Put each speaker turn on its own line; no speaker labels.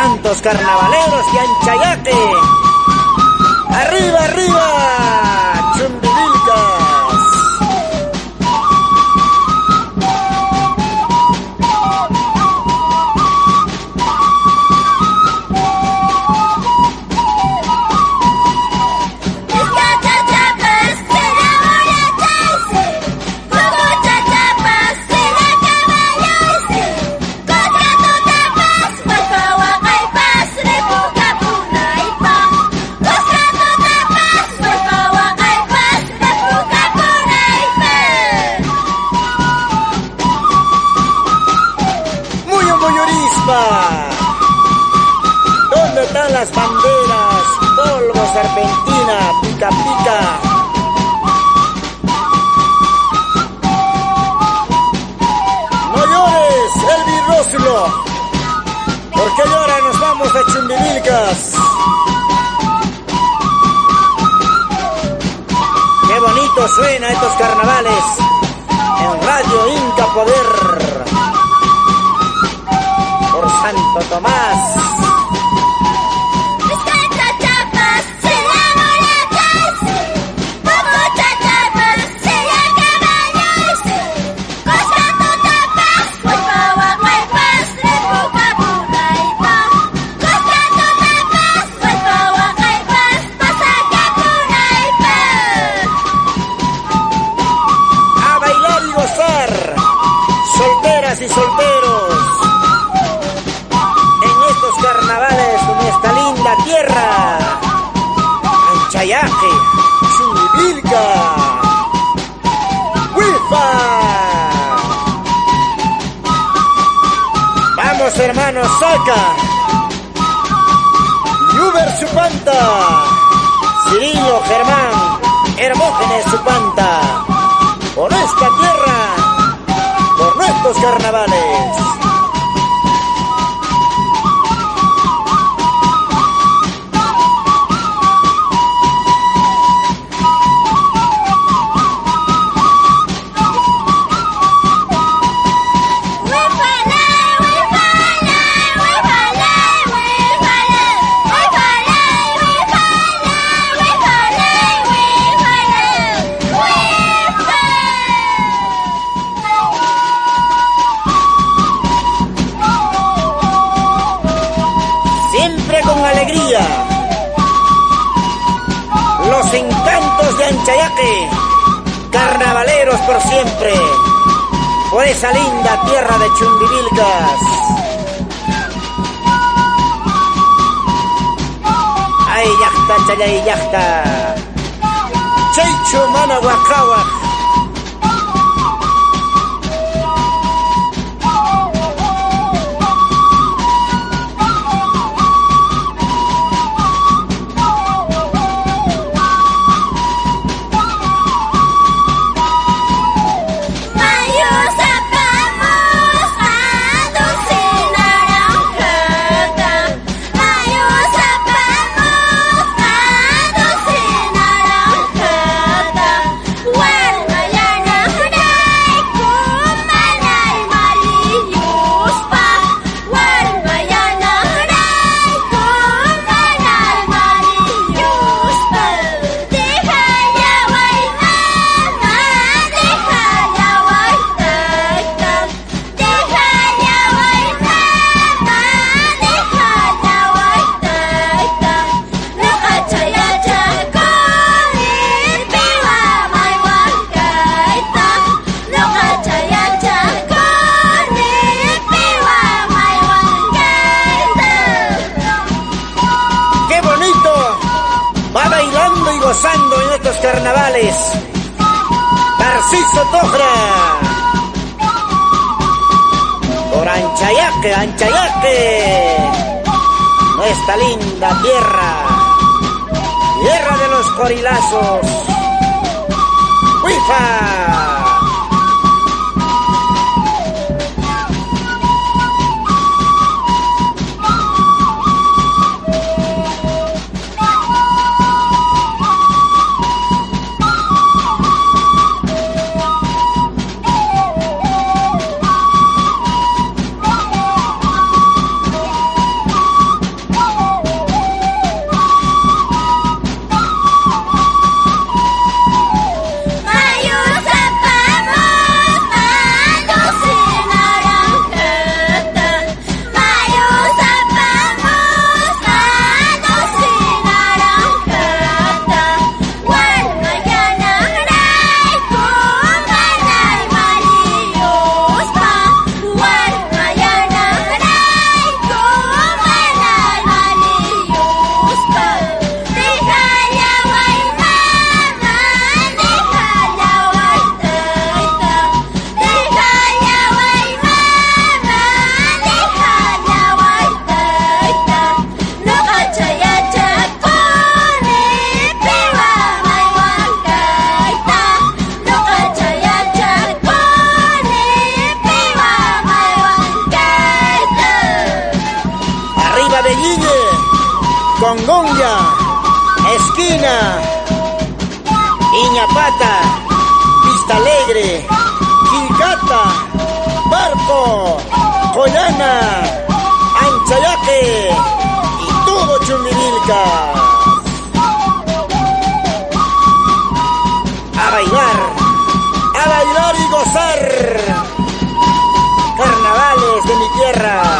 santos carnavaleros de Anchayaque. ¡Arriba, arriba! ¡Chumbivilcas! ¿Dónde están las banderas? Polvo, serpentina, pica pica. No llores, Elvi Rósulo. ¿Por qué llora? Nos vamos a Chumbivilcas. Qué bonito suena estos carnavales en Radio Inca Poder. Santo Tomás. A bailar y gozar, solteras y solteros, carnavales en esta linda tierra, Anchayaque, Chumbivilca, ¡Wifa! Vamos hermanos, saca, Yuber Supanta, Cirilo Germán, Hermógenes Supanta, por esta tierra, por nuestros carnavales. Los encantos de Anchayaque, carnavaleros por siempre, por esa linda tierra de Chumbivilcas. Ay, yachta, chayay, yachta. Cheicho, Manahuacahuac. Gozando en estos carnavales, Narciso Tojra, por Anchayaque, Anchayaque, nuestra linda tierra, tierra de los corilazos, ¡Wifa! Congonja, Esquina, Iñapata, Vista Alegre, Quilcata, Barco, Collana, Anchayaque y todo Chumbivilca. A bailar y gozar. Carnavales de mi tierra.